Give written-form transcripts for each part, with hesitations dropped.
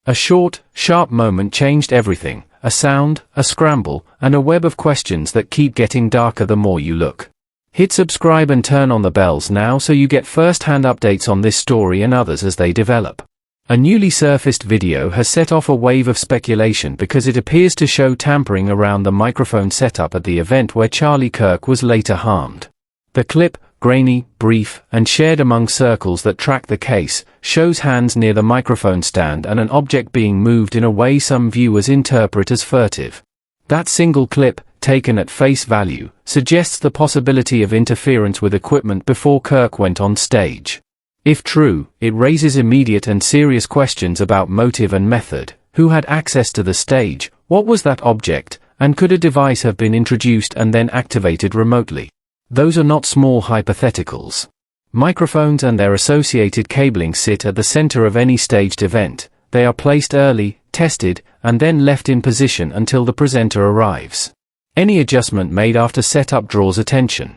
A short, sharp moment changed everything, a sound, a scramble, and a web of questions that keep getting darker the more you look. Hit subscribe and turn on the bells now so you get first-hand updates on this story and others as they develop. A newly surfaced video has set off a wave of speculation because it appears to show tampering around the microphone setup at the event where Charlie Kirk was later harmed. The clip, grainy, brief, and shared among circles that track the case, shows hands near the microphone stand and an object being moved in a way some viewers interpret as furtive. That single clip, taken at face value, suggests the possibility of interference with equipment before Kirk went on stage. If true, it raises immediate and serious questions about motive and method. Who had access to the stage? What was that object? And could a device have been introduced and then activated remotely? Those are not small hypotheticals. Microphones and their associated cabling sit at the center of any staged event. They are placed early, tested, and then left in position until the presenter arrives. Any adjustment made after setup draws attention.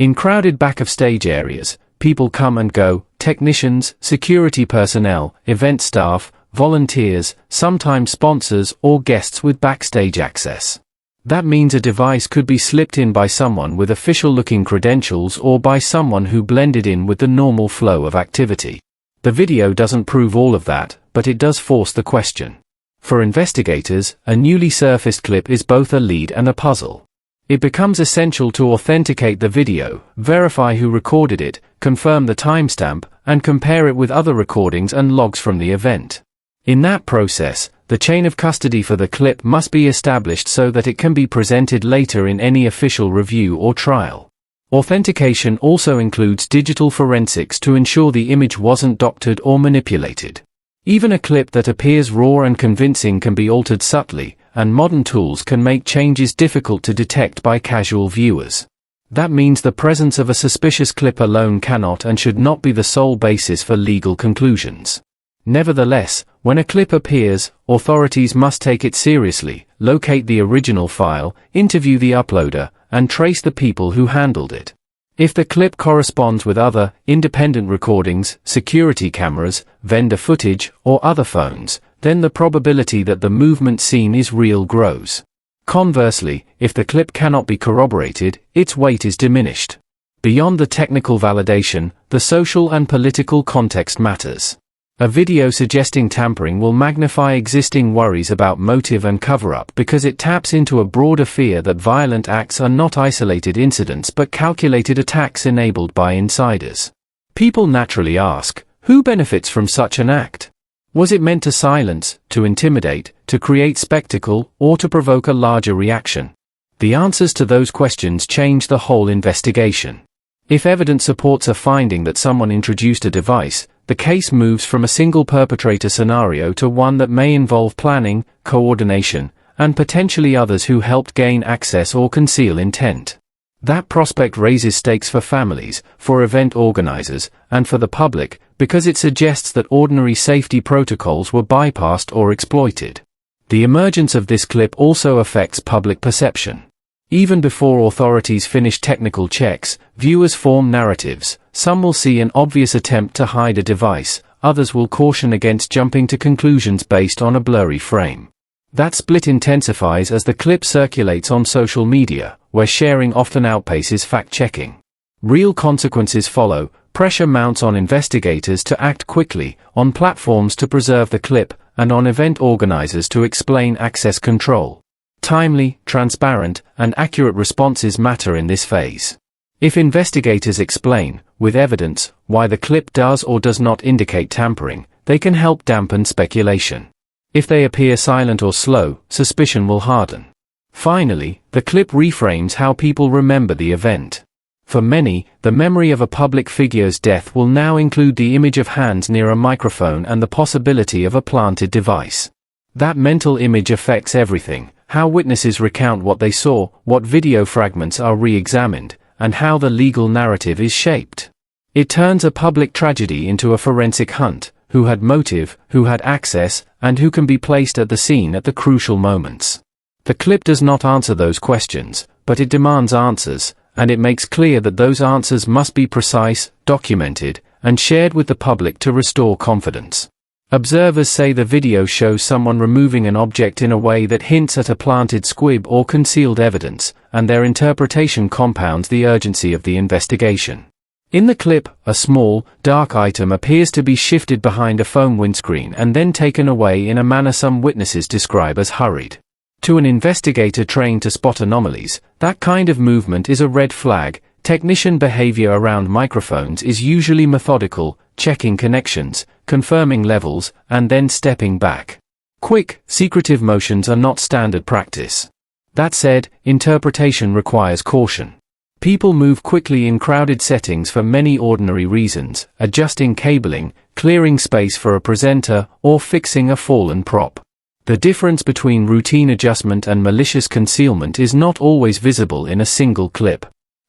In crowded back-of-stage areas, people come and go: technicians, security personnel, event staff, volunteers, sometimes sponsors, or guests with backstage access. That means a device could be slipped in by someone with official-looking credentials or by someone who blended in with the normal flow of activity. The video doesn't prove all of that, but it does force the question. For investigators, a newly surfaced clip is both a lead and a puzzle. It becomes essential to authenticate the video, verify who recorded it, confirm the timestamp, and compare it with other recordings and logs from the event. In that process, the chain of custody for the clip must be established so that it can be presented later in any official review or trial. Authentication also includes digital forensics to ensure the image wasn't doctored or manipulated. Even a clip that appears raw and convincing can be altered subtly, and modern tools can make changes difficult to detect by casual viewers. That means the presence of a suspicious clip alone cannot and should not be the sole basis for legal conclusions. Nevertheless, when a clip appears, authorities must take it seriously, locate the original file, interview the uploader, and trace the people who handled it. If the clip corresponds with other, independent recordings, security cameras, vendor footage, or other phones, then the probability that the movement seen is real grows. Conversely, if the clip cannot be corroborated, its weight is diminished. Beyond the technical validation, the social and political context matters. A video suggesting tampering will magnify existing worries about motive and cover-up because it taps into a broader fear that violent acts are not isolated incidents but calculated attacks enabled by insiders. People naturally ask, who benefits from such an act? Was it meant to silence, to intimidate, to create spectacle, or to provoke a larger reaction? The answers to those questions change the whole investigation. If evidence supports a finding that someone introduced a device, the case moves from a single perpetrator scenario to one that may involve planning, coordination, and potentially others who helped gain access or conceal intent. That prospect raises stakes for families, for event organizers, and for the public, because it suggests that ordinary safety protocols were bypassed or exploited. The emergence of this clip also affects public perception. Even before authorities finish technical checks, viewers form narratives. Some will see an obvious attempt to hide a device, others will caution against jumping to conclusions based on a blurry frame. That split intensifies as the clip circulates on social media, where sharing often outpaces fact-checking. Real consequences follow. Pressure mounts on investigators to act quickly, on platforms to preserve the clip, and on event organizers to explain access control. Timely, transparent, and accurate responses matter in this phase. If investigators explain, with evidence, why the clip does or does not indicate tampering, they can help dampen speculation. If they appear silent or slow, suspicion will harden. Finally, the clip reframes how people remember the event. For many, the memory of a public figure's death will now include the image of hands near a microphone and the possibility of a planted device. That mental image affects everything: how witnesses recount what they saw, what video fragments are re-examined, and how the legal narrative is shaped. It turns a public tragedy into a forensic hunt: who had motive, who had access, and who can be placed at the scene at the crucial moments. The clip does not answer those questions, but it demands answers, and it makes clear that those answers must be precise, documented, and shared with the public to restore confidence. Observers say the video shows someone removing an object in a way that hints at a planted squib or concealed evidence, and their interpretation compounds the urgency of the investigation. In the clip, a small, dark item appears to be shifted behind a phone windscreen and then taken away in a manner some witnesses describe as hurried. To an investigator trained to spot anomalies, that kind of movement is a red flag. Technician behavior around microphones is usually methodical, checking connections, confirming levels, and then stepping back. Quick, secretive motions are not standard practice. That said, interpretation requires caution. People move quickly in crowded settings for many ordinary reasons, adjusting cabling, clearing space for a presenter, or fixing a fallen prop. The difference between routine adjustment and malicious concealment is not always visible in a single clip.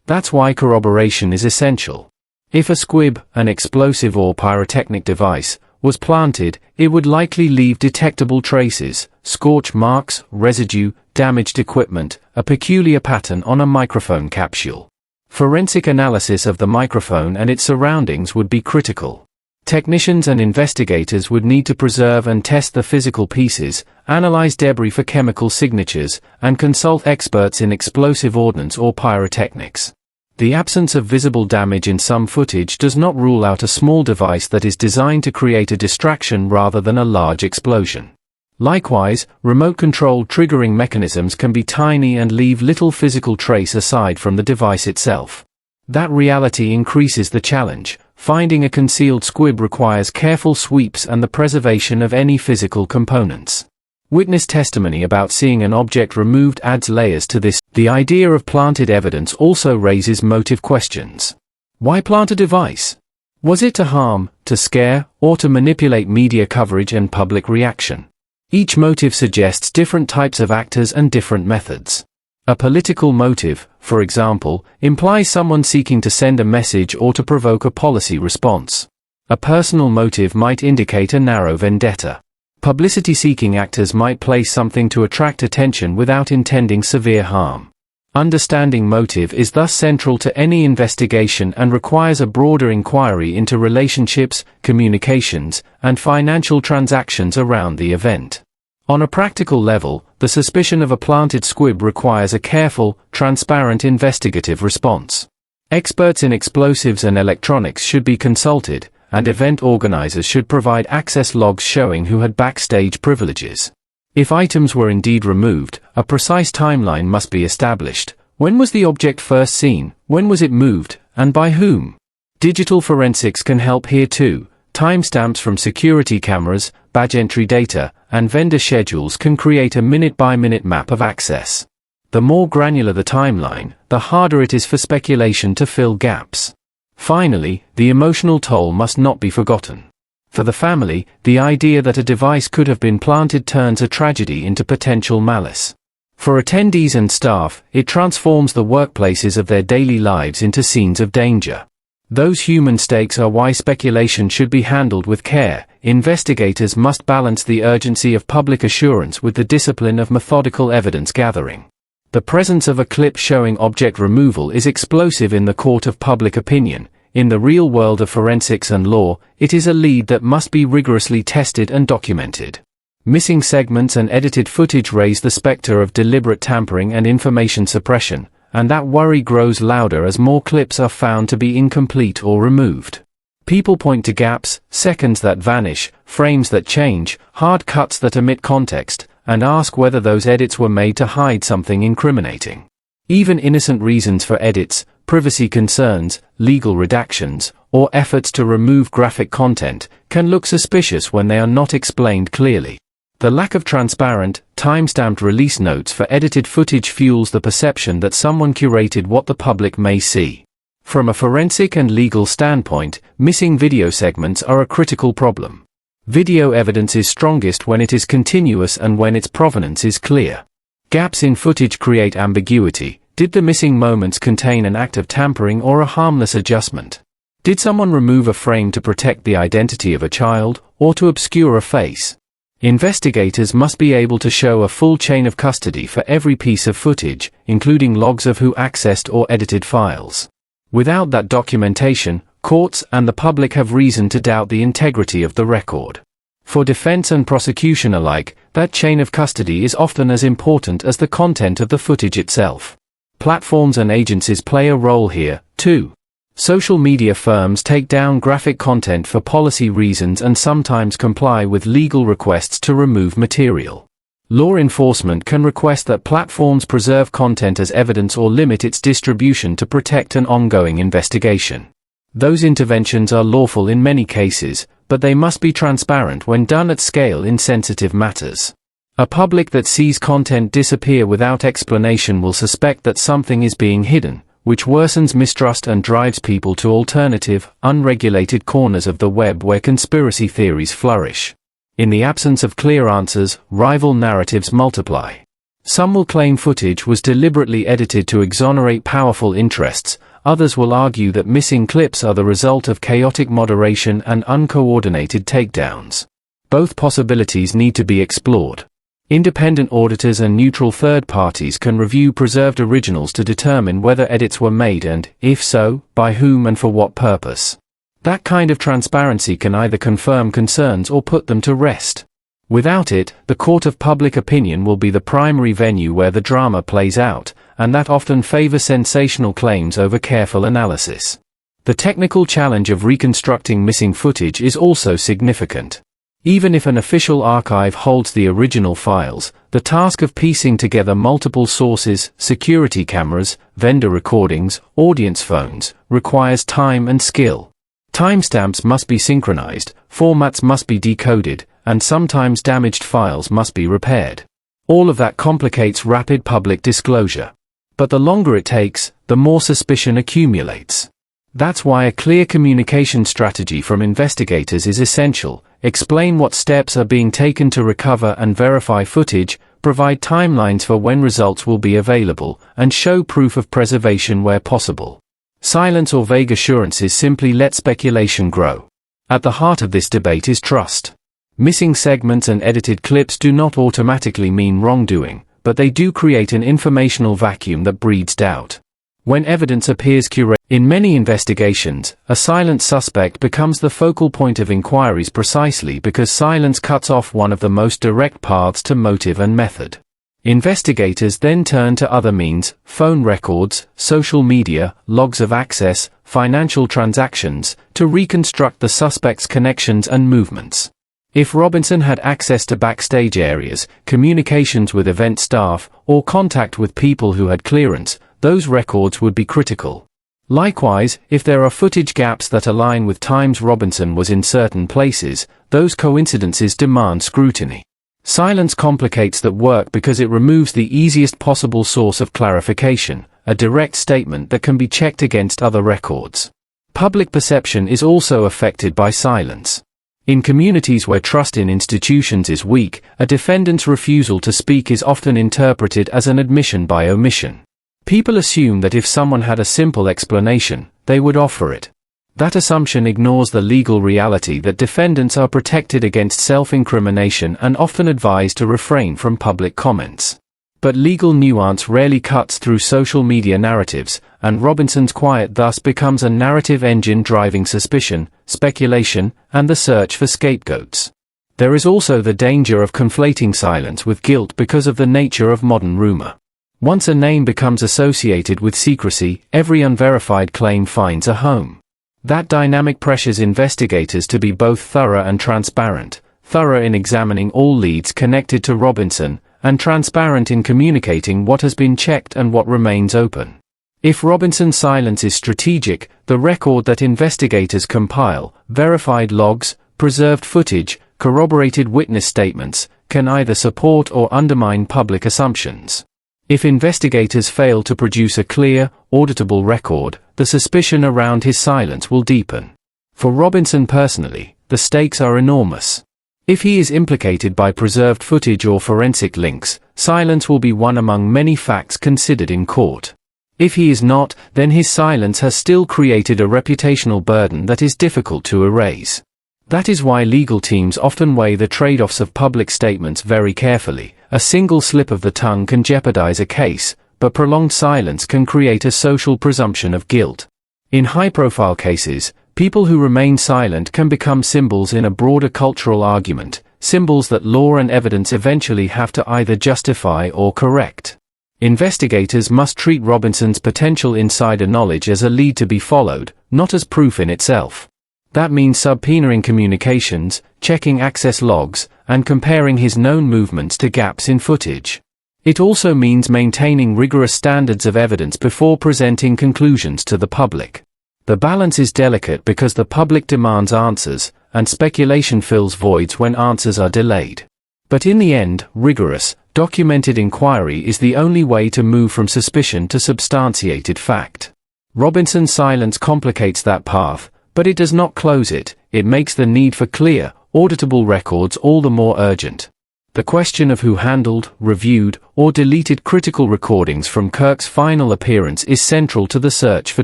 That's why corroboration is essential. If a squib, an explosive or pyrotechnic device, was planted, it would likely leave detectable traces, scorch marks, residue, damaged equipment, a peculiar pattern on a microphone capsule. Forensic analysis of the microphone and its surroundings would be critical. Technicians and investigators would need to preserve and test the physical pieces, analyze debris for chemical signatures, and consult experts in explosive ordnance or pyrotechnics. The absence of visible damage in some footage does not rule out a small device that is designed to create a distraction rather than a large explosion. Likewise, remote-controlled triggering mechanisms can be tiny and leave little physical trace aside from the device itself. That reality increases the challenge. Finding a concealed squib requires careful sweeps and the preservation of any physical components. Witness testimony about seeing an object removed adds layers to this. The idea of planted evidence also raises motive questions. Why plant a device? Was it to harm, to scare, or to manipulate media coverage and public reaction? Each motive suggests different types of actors and different methods. A political motive, for example, implies someone seeking to send a message or to provoke a policy response. A personal motive might indicate a narrow vendetta. Publicity-seeking actors might place something to attract attention without intending severe harm. Understanding motive is thus central to any investigation and requires a broader inquiry into relationships, communications, and financial transactions around the event. On a practical level, the suspicion of a planted squib requires a careful, transparent investigative response. Experts in explosives and electronics should be consulted, and event organizers should provide access logs showing who had backstage privileges. If items were indeed removed, a precise timeline must be established. When was the object first seen, when was it moved, and by whom? Digital forensics can help here too. Timestamps from security cameras, badge entry data, and vendor schedules can create a minute-by-minute map of access. The more granular the timeline, the harder it is for speculation to fill gaps. Finally, the emotional toll must not be forgotten. For the family, the idea that a device could have been planted turns a tragedy into potential malice. For attendees and staff, it transforms the workplaces of their daily lives into scenes of danger. Those human stakes are why speculation should be handled with care. Investigators must balance the urgency of public assurance with the discipline of methodical evidence gathering. The presence of a clip showing object removal is explosive in the court of public opinion. In the real world of forensics and law, it is a lead that must be rigorously tested and documented. Missing segments and edited footage raise the specter of deliberate tampering and information suppression, and that worry grows louder as more clips are found to be incomplete or removed. People point to gaps, seconds that vanish, frames that change, hard cuts that omit context, and ask whether those edits were made to hide something incriminating. Even innocent reasons for edits, privacy concerns, legal redactions, or efforts to remove graphic content, can look suspicious when they are not explained clearly. The lack of transparent, time-stamped release notes for edited footage fuels the perception that someone curated what the public may see. From a forensic and legal standpoint, missing video segments are a critical problem. Video evidence is strongest when it is continuous and when its provenance is clear. Gaps in footage create ambiguity. Did the missing moments contain an act of tampering or a harmless adjustment? Did someone remove a frame to protect the identity of a child, or to obscure a face? Investigators must be able to show a full chain of custody for every piece of footage, including logs of who accessed or edited files. Without that documentation, courts and the public have reason to doubt the integrity of the record. For defense and prosecution alike, that chain of custody is often as important as the content of the footage itself. Platforms and agencies play a role here, too. Social media firms take down graphic content for policy reasons and sometimes comply with legal requests to remove material. Law enforcement can request that platforms preserve content as evidence or limit its distribution to protect an ongoing investigation. Those interventions are lawful in many cases, but they must be transparent when done at scale in sensitive matters. A public that sees content disappear without explanation will suspect that something is being hidden, which worsens mistrust and drives people to alternative, unregulated corners of the web where conspiracy theories flourish. In the absence of clear answers, rival narratives multiply. Some will claim footage was deliberately edited to exonerate powerful interests, others will argue that missing clips are the result of chaotic moderation and uncoordinated takedowns. Both possibilities need to be explored. Independent auditors and neutral third parties can review preserved originals to determine whether edits were made and, if so, by whom and for what purpose. That kind of transparency can either confirm concerns or put them to rest. Without it, the court of public opinion will be the primary venue where the drama plays out, and that often favors sensational claims over careful analysis. The technical challenge of reconstructing missing footage is also significant. Even if an official archive holds the original files, the task of piecing together multiple sources, security cameras, vendor recordings, audience phones, requires time and skill. Timestamps must be synchronized, formats must be decoded, and sometimes damaged files must be repaired. All of that complicates rapid public disclosure. But the longer it takes, the more suspicion accumulates. That's why a clear communication strategy from investigators is essential. Explain what steps are being taken to recover and verify footage, provide timelines for when results will be available, and show proof of preservation where possible. Silence or vague assurances simply let speculation grow. At the heart of this debate is trust. Missing segments and edited clips do not automatically mean wrongdoing, but they do create an informational vacuum that breeds doubt. When evidence appears curated, in many investigations, a silent suspect becomes the focal point of inquiries precisely because silence cuts off one of the most direct paths to motive and method. Investigators then turn to other means, phone records, social media, logs of access, financial transactions, to reconstruct the suspect's connections and movements. If Robinson had access to backstage areas, communications with event staff, or contact with people who had clearance, those records would be critical. Likewise, if there are footage gaps that align with times Robinson was in certain places, those coincidences demand scrutiny. Silence complicates that work because it removes the easiest possible source of clarification, a direct statement that can be checked against other records. Public perception is also affected by silence. In communities where trust in institutions is weak, a defendant's refusal to speak is often interpreted as an admission by omission. People assume that if someone had a simple explanation, they would offer it. That assumption ignores the legal reality that defendants are protected against self-incrimination and often advised to refrain from public comments. But legal nuance rarely cuts through social media narratives, and Robinson's quiet thus becomes a narrative engine driving suspicion, speculation, and the search for scapegoats. There is also the danger of conflating silence with guilt because of the nature of modern rumor. Once a name becomes associated with secrecy, every unverified claim finds a home. That dynamic pressures investigators to be both thorough and transparent, thorough in examining all leads connected to Robinson, and transparent in communicating what has been checked and what remains open. If Robinson's silence is strategic, the record that investigators compile, verified logs, preserved footage, corroborated witness statements, can either support or undermine public assumptions. If investigators fail to produce a clear, auditable record, the suspicion around his silence will deepen. For Robinson personally, the stakes are enormous. If he is implicated by preserved footage or forensic links, silence will be one among many facts considered in court. If he is not, then his silence has still created a reputational burden that is difficult to erase. That is why legal teams often weigh the trade-offs of public statements very carefully. A single slip of the tongue can jeopardize a case, but prolonged silence can create a social presumption of guilt. In high-profile cases, People who remain silent can become symbols in a broader cultural argument, symbols that law and evidence eventually have to either justify or correct. Investigators must treat Robinson's potential insider knowledge as a lead to be followed, not as proof in itself. That means subpoenaing communications, checking access logs, and comparing his known movements to gaps in footage. It also means maintaining rigorous standards of evidence before presenting conclusions to the public. The balance is delicate because the public demands answers, and speculation fills voids when answers are delayed. But in the end, rigorous, documented inquiry is the only way to move from suspicion to substantiated fact. Robinson's silence complicates that path, but it does not close it. It makes the need for clear, auditable records all the more urgent. The question of who handled, reviewed, or deleted critical recordings from Kirk's final appearance is central to the search for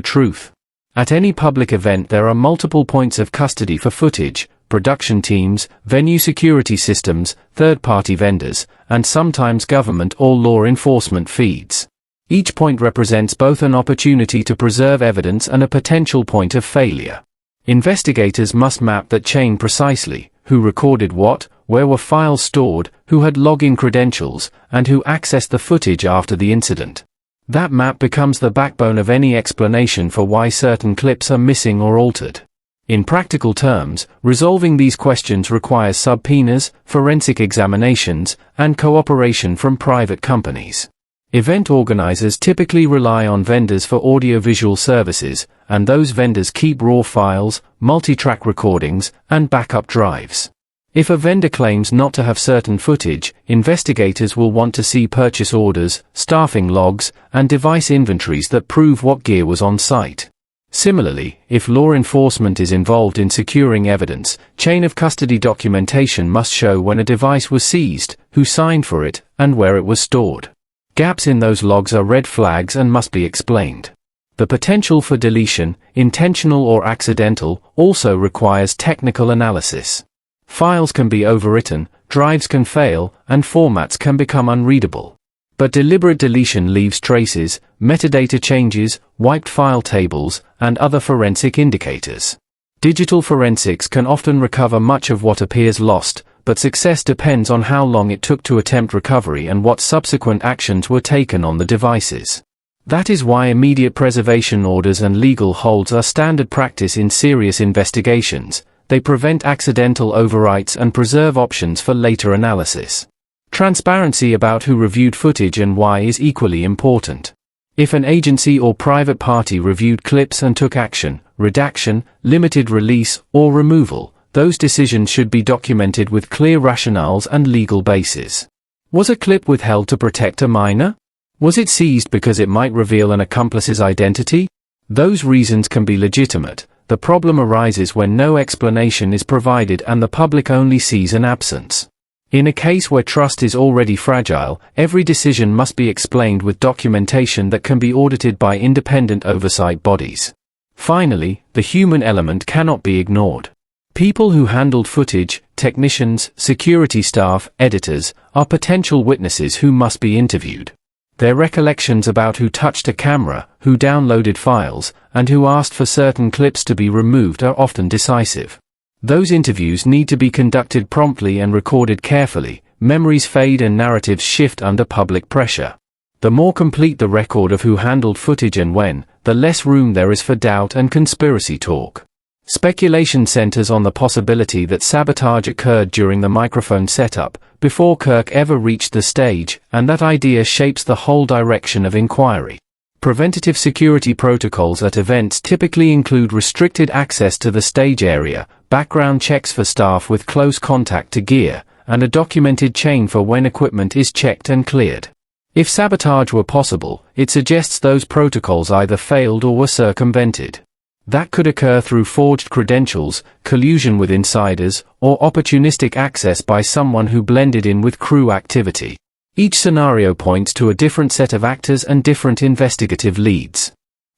truth. At any public event there are multiple points of custody for footage, production teams, venue security systems, third-party vendors, and sometimes government or law enforcement feeds. Each point represents both an opportunity to preserve evidence and a potential point of failure. Investigators must map that chain precisely: who recorded what, where were files stored, who had login credentials, and who accessed the footage after the incident. That map becomes the backbone of any explanation for why certain clips are missing or altered. In practical terms, resolving these questions requires subpoenas, forensic examinations, and cooperation from private companies. Event organizers typically rely on vendors for audiovisual services, and those vendors keep raw files, multi-track recordings, and backup drives. If a vendor claims not to have certain footage, investigators will want to see purchase orders, staffing logs, and device inventories that prove what gear was on site. Similarly, if law enforcement is involved in securing evidence, chain of custody documentation must show when a device was seized, who signed for it, and where it was stored. Gaps in those logs are red flags and must be explained. The potential for deletion, intentional or accidental, also requires technical analysis. Files can be overwritten, drives can fail, and formats can become unreadable. But deliberate deletion leaves traces, metadata changes, wiped file tables, and other forensic indicators. Digital forensics can often recover much of what appears lost, but success depends on how long it took to attempt recovery and what subsequent actions were taken on the devices. That is why immediate preservation orders and legal holds are standard practice in serious investigations. They prevent accidental overwrites and preserve options for later analysis. Transparency about who reviewed footage and why is equally important. If an agency or private party reviewed clips and took action, redaction, limited release, or removal, those decisions should be documented with clear rationales and legal bases. Was a clip withheld to protect a minor? Was it seized because it might reveal an accomplice's identity? Those reasons can be legitimate. The problem arises when no explanation is provided and the public only sees an absence. In a case where trust is already fragile, every decision must be explained with documentation that can be audited by independent oversight bodies. Finally, the human element cannot be ignored. People who handled footage, technicians, security staff, editors, are potential witnesses who must be interviewed. Their recollections about who touched a camera, who downloaded files, and who asked for certain clips to be removed are often decisive. Those interviews need to be conducted promptly and recorded carefully. Memories fade and narratives shift under public pressure. The more complete the record of who handled footage and when, the less room there is for doubt and conspiracy talk. Speculation centers on the possibility that sabotage occurred during the microphone setup, before Kirk ever reached the stage, and that idea shapes the whole direction of inquiry. Preventative security protocols at events typically include restricted access to the stage area, background checks for staff with close contact to gear, and a documented chain for when equipment is checked and cleared. If sabotage were possible, it suggests those protocols either failed or were circumvented. That could occur through forged credentials, collusion with insiders, or opportunistic access by someone who blended in with crew activity. Each scenario points to a different set of actors and different investigative leads.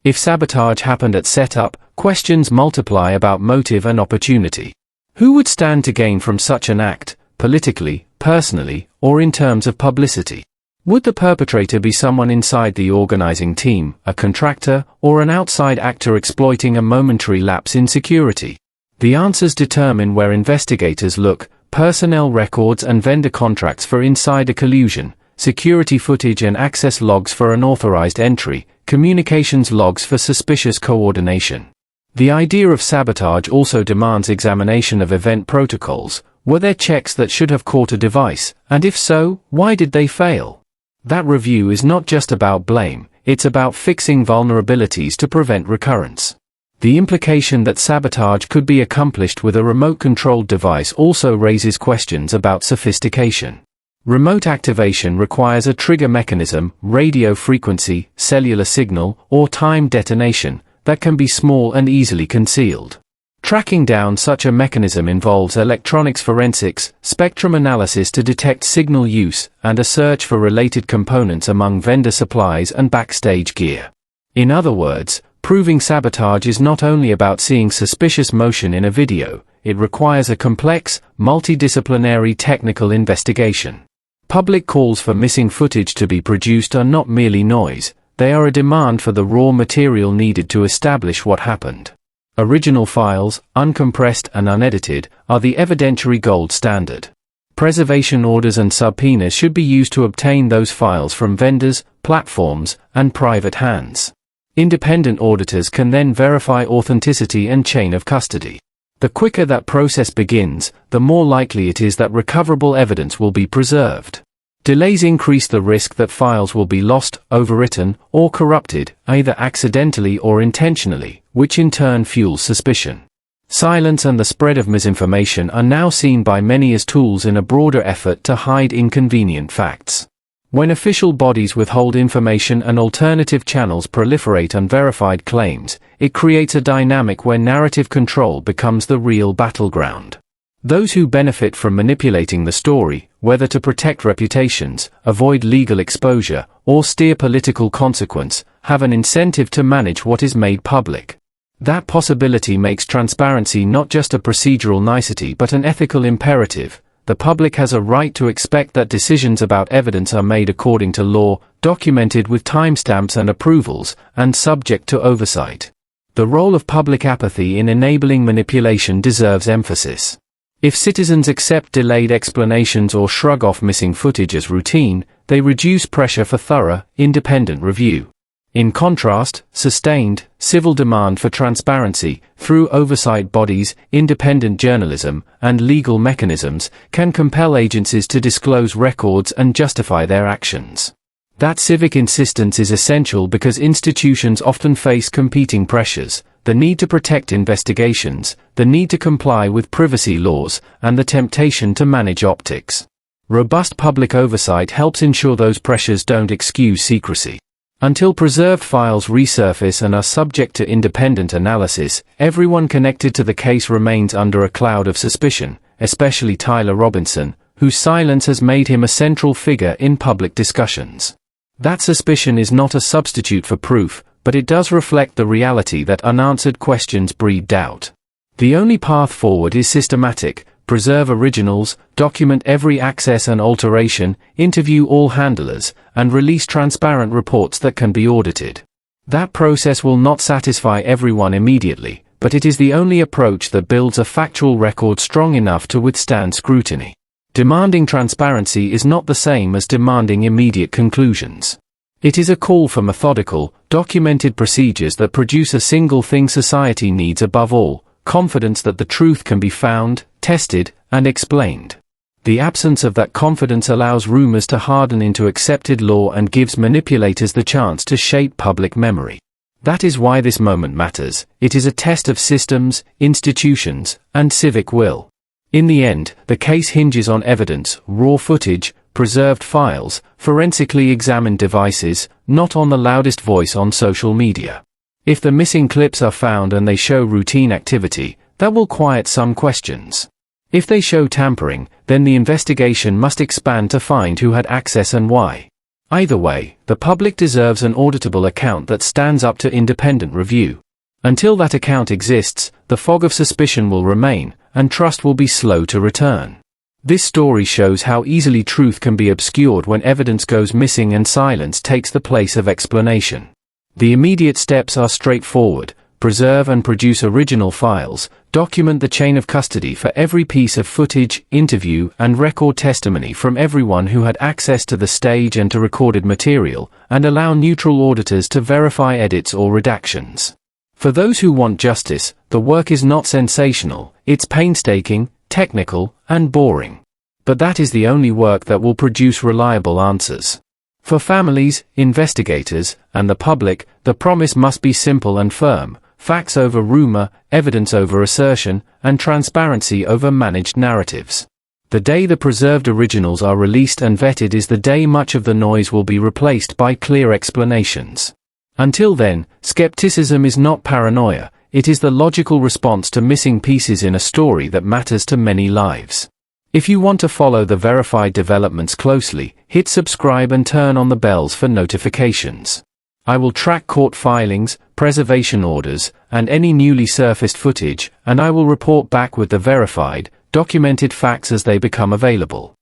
If sabotage happened at setup, questions multiply about motive and opportunity. Who would stand to gain from such an act, politically, personally, or in terms of publicity? Would the perpetrator be someone inside the organizing team, a contractor, or an outside actor exploiting a momentary lapse in security? The answers determine where investigators look: personnel records and vendor contracts for insider collusion, security footage and access logs for unauthorized entry, communications logs for suspicious coordination. The idea of sabotage also demands examination of event protocols. Were there checks that should have caught a device, and if so, why did they fail? That review is not just about blame, it's about fixing vulnerabilities to prevent recurrence. The implication that sabotage could be accomplished with a remote-controlled device also raises questions about sophistication. Remote activation requires a trigger mechanism, radio frequency, cellular signal, or timed detonation, that can be small and easily concealed. Tracking down such a mechanism involves electronics forensics, spectrum analysis to detect signal use, and a search for related components among vendor supplies and backstage gear. In other words, proving sabotage is not only about seeing suspicious motion in a video, it requires a complex, multidisciplinary technical investigation. Public calls for missing footage to be produced are not merely noise, they are a demand for the raw material needed to establish what happened. Original files, uncompressed and unedited, are the evidentiary gold standard. Preservation orders and subpoenas should be used to obtain those files from vendors, platforms, and private hands. Independent auditors can then verify authenticity and chain of custody. The quicker that process begins, the more likely it is that recoverable evidence will be preserved. Delays increase the risk that files will be lost, overwritten, or corrupted, either accidentally or intentionally, which in turn fuels suspicion. Silence and the spread of misinformation are now seen by many as tools in a broader effort to hide inconvenient facts. When official bodies withhold information and alternative channels proliferate unverified claims, it creates a dynamic where narrative control becomes the real battleground. Those who benefit from manipulating the story, whether to protect reputations, avoid legal exposure, or steer political consequence, have an incentive to manage what is made public. That possibility makes transparency not just a procedural nicety but an ethical imperative. The public has a right to expect that decisions about evidence are made according to law, documented with timestamps and approvals, and subject to oversight. The role of public apathy in enabling manipulation deserves emphasis. If citizens accept delayed explanations or shrug off missing footage as routine, they reduce pressure for thorough, independent review. In contrast, sustained, civil demand for transparency, through oversight bodies, independent journalism, and legal mechanisms, can compel agencies to disclose records and justify their actions. That civic insistence is essential because institutions often face competing pressures: the need to protect investigations, the need to comply with privacy laws, and the temptation to manage optics. Robust public oversight helps ensure those pressures don't excuse secrecy. Until preserved files resurface and are subject to independent analysis, everyone connected to the case remains under a cloud of suspicion, especially Tyler Robinson, whose silence has made him a central figure in public discussions. That suspicion is not a substitute for proof, but it does reflect the reality that unanswered questions breed doubt. The only path forward is systematic: preserve originals, document every access and alteration, interview all handlers, and release transparent reports that can be audited. That process will not satisfy everyone immediately, but it is the only approach that builds a factual record strong enough to withstand scrutiny. Demanding transparency is not the same as demanding immediate conclusions. It is a call for methodical, documented procedures that produce a single thing society needs above all: confidence that the truth can be found, tested, and explained. The absence of that confidence allows rumors to harden into accepted law and gives manipulators the chance to shape public memory. That is why this moment matters. It is a test of systems, institutions, and civic will. In the end, the case hinges on evidence, raw footage, preserved files, forensically examined devices, not on the loudest voice on social media. If the missing clips are found and they show routine activity, that will quiet some questions. If they show tampering, then the investigation must expand to find who had access and why. Either way, the public deserves an auditable account that stands up to independent review. Until that account exists, the fog of suspicion will remain, and trust will be slow to return. This story shows how easily truth can be obscured when evidence goes missing and silence takes the place of explanation. The immediate steps are straightforward: preserve and produce original files, document the chain of custody for every piece of footage, interview, and record testimony from everyone who had access to the stage and to recorded material, and allow neutral auditors to verify edits or redactions. For those who want justice, the work is not sensational, it's painstaking, technical, and boring. But that is the only work that will produce reliable answers. For families, investigators, and the public, the promise must be simple and firm: facts over rumor, evidence over assertion, and transparency over managed narratives. The day the preserved originals are released and vetted is the day much of the noise will be replaced by clear explanations. Until then, skepticism is not paranoia, it is the logical response to missing pieces in a story that matters to many lives. If you want to follow the verified developments closely, hit subscribe and turn on the bells for notifications. I will track court filings, preservation orders, and any newly surfaced footage, and I will report back with the verified, documented facts as they become available.